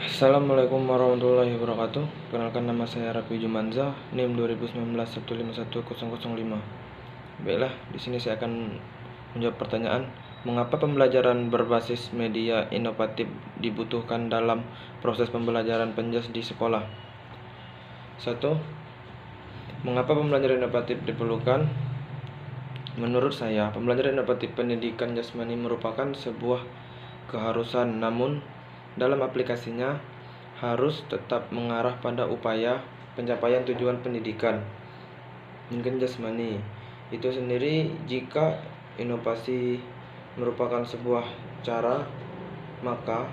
Assalamualaikum warahmatullahi wabarakatuh. Perkenalkan, nama saya Rafi Jumanza, NIM 2019 1511005. Baiklah, di sini saya akan menjawab pertanyaan, mengapa pembelajaran berbasis media inovatif dibutuhkan dalam proses pembelajaran penjas di sekolah? 1. Mengapa pembelajaran inovatif diperlukan? Menurut saya, pembelajaran inovatif pendidikan jasmani merupakan sebuah keharusan, namun dalam aplikasinya harus tetap mengarah pada upaya pencapaian tujuan pendidikan jasmani itu sendiri. Jika inovasi merupakan sebuah cara, maka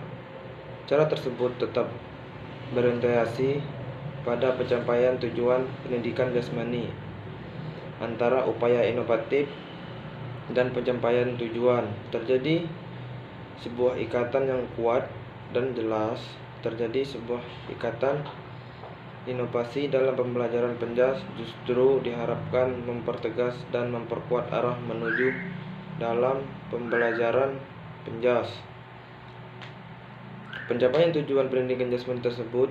cara tersebut tetap berorientasi pada pencapaian tujuan pendidikan jasmani. Antara upaya inovatif dan pencapaian tujuan terjadi sebuah ikatan yang kuat dan jelas. Terjadi sebuah ikatan. Inovasi dalam pembelajaran penjas justru diharapkan mempertegas dan memperkuat arah menuju dalam pembelajaran penjas. Pencapaian tujuan pendidikan jasmani tersebut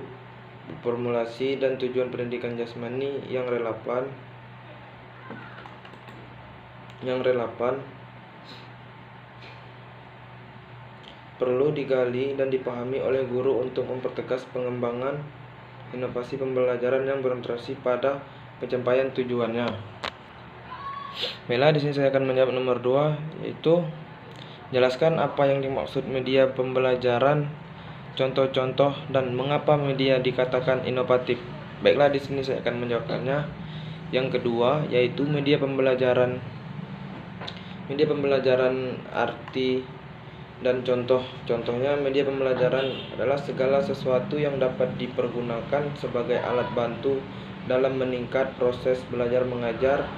formulasi dan tujuan pendidikan jasmani yang relevan perlu digali dan dipahami oleh guru untuk mempertegas pengembangan inovasi pembelajaran yang berorientasi pada pencapaian tujuannya. Baiklah, di sini saya akan menjawab nomor 2, yaitu jelaskan apa yang dimaksud media pembelajaran, contoh-contoh, dan mengapa media dikatakan inovatif. Baiklah, di sini saya akan menjawabkannya. Yang kedua, yaitu media pembelajaran arti dan contohnya. Media pembelajaran adalah segala sesuatu yang dapat dipergunakan sebagai alat bantu dalam meningkat proses belajar mengajar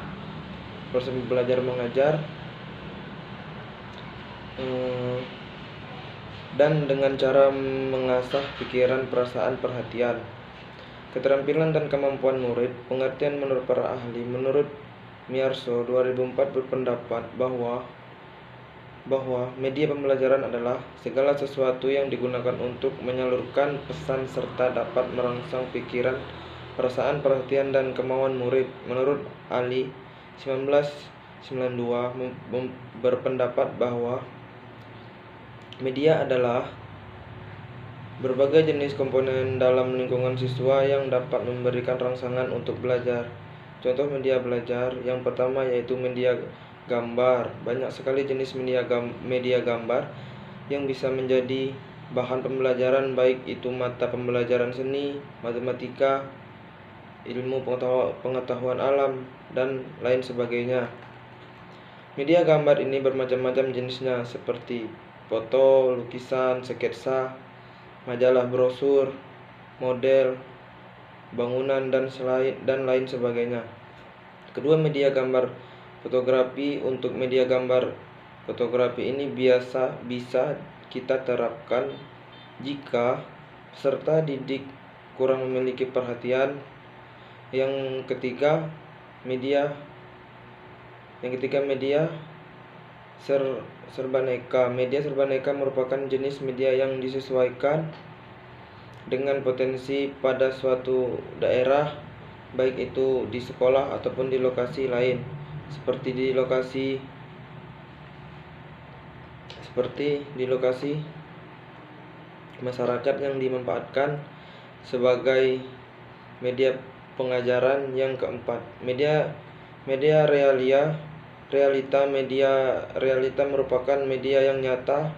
dan dengan cara mengasah pikiran, perasaan, perhatian, keterampilan dan kemampuan murid. Pengertian menurut para ahli. Menurut Miyarso 2004 berpendapat bahwa media pembelajaran adalah segala sesuatu yang digunakan untuk menyalurkan pesan serta dapat merangsang pikiran, perasaan, perhatian, dan kemauan murid. Menurut Ali 1992 berpendapat bahwa media adalah berbagai jenis komponen dalam lingkungan siswa yang dapat memberikan rangsangan untuk belajar. Contoh media belajar yang pertama yaitu media gambar. Banyak sekali jenis media gambar yang bisa menjadi bahan pembelajaran, baik itu mata pembelajaran seni, matematika, ilmu pengetahuan alam, dan lain sebagainya. Media gambar ini bermacam-macam jenisnya, seperti foto, lukisan, sketsa, majalah, brosur, model, bangunan, dan lain sebagainya. Kedua, media gambar fotografi. Untuk media gambar fotografi ini bisa kita terapkan jika peserta didik kurang memiliki perhatian. Yang ketiga, media serbaneka. Media serbaneka merupakan jenis media yang disesuaikan dengan potensi pada suatu daerah, baik itu di sekolah ataupun di lokasi lain, seperti di lokasi masyarakat yang dimanfaatkan sebagai media pengajaran. Yang keempat, media realita. Media realita merupakan media yang nyata,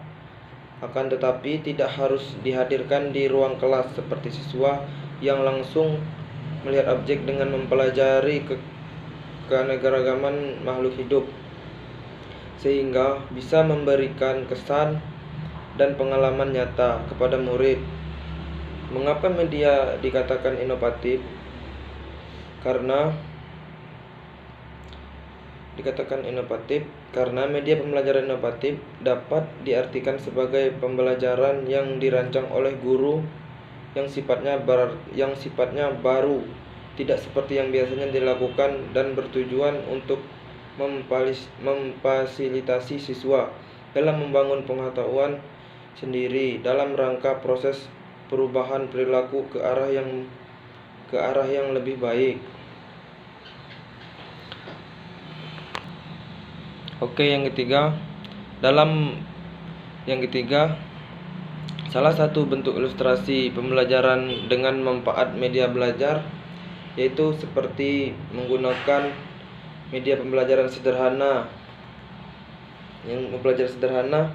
akan tetapi tidak harus dihadirkan di ruang kelas, seperti siswa yang langsung melihat objek dengan mempelajari keanekaragaman makhluk hidup, sehingga bisa memberikan kesan dan pengalaman nyata kepada murid. Mengapa media dikatakan inovatif? Karena media pembelajaran inovatif dapat diartikan sebagai pembelajaran yang dirancang oleh guru yang sifatnya baru, tidak seperti yang biasanya dilakukan, dan bertujuan untuk memfasilitasi siswa dalam membangun pengetahuan sendiri dalam rangka proses perubahan perilaku ke arah yang lebih baik. Oke, yang ketiga, salah satu bentuk ilustrasi pembelajaran dengan manfaat media belajar yaitu seperti menggunakan media pembelajaran sederhana. Yang belajar sederhana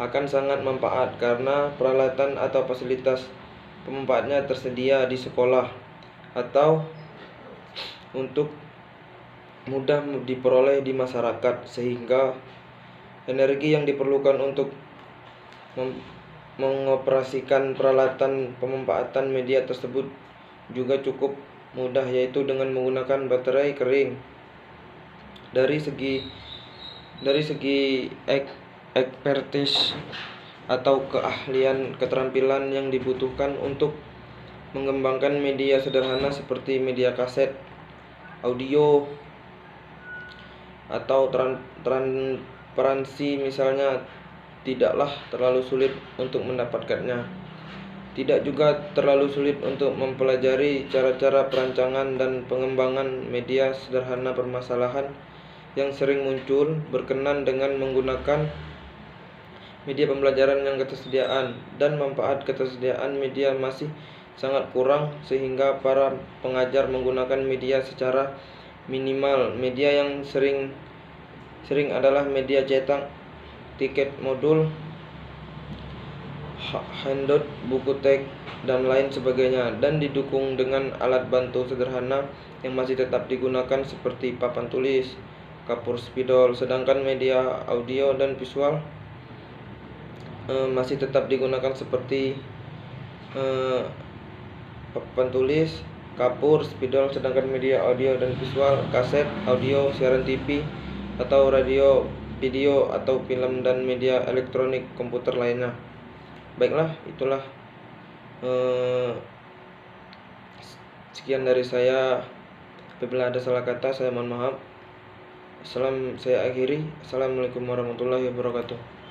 akan sangat manfaat karena peralatan atau fasilitas pemanfaatnya tersedia di sekolah atau untuk mudah diperoleh di masyarakat, sehingga energi yang diperlukan untuk mengoperasikan peralatan pemanfaatan media tersebut juga cukup mudah, yaitu dengan menggunakan baterai kering. Dari segi expertise atau keterampilan yang dibutuhkan untuk mengembangkan media sederhana seperti media kaset, audio, atau transparansi misalnya, tidaklah terlalu sulit untuk mendapatkannya. Tidak juga terlalu sulit untuk mempelajari cara-cara perancangan dan pengembangan media sederhana. Permasalahan yang sering muncul berkenaan dengan menggunakan media pembelajaran yang ketersediaan dan manfaat ketersediaan media masih sangat kurang, sehingga para pengajar menggunakan media secara minimal. Media yang sering adalah media cetak, tiket modul, handout, buku teks, dan lain sebagainya, dan didukung dengan alat bantu sederhana yang masih tetap digunakan seperti papan tulis, kapur, spidol. Sedangkan media audio dan visual masih tetap digunakan seperti papan tulis, kapur, spidol. Sedangkan media audio dan visual, kaset, audio, siaran TV atau radio, video atau film, dan media elektronik komputer lainnya. Baiklah, itulah sekian dari saya. Apabila ada salah kata, saya mohon maaf. Saya akhiri. Assalamualaikum warahmatullahi wabarakatuh.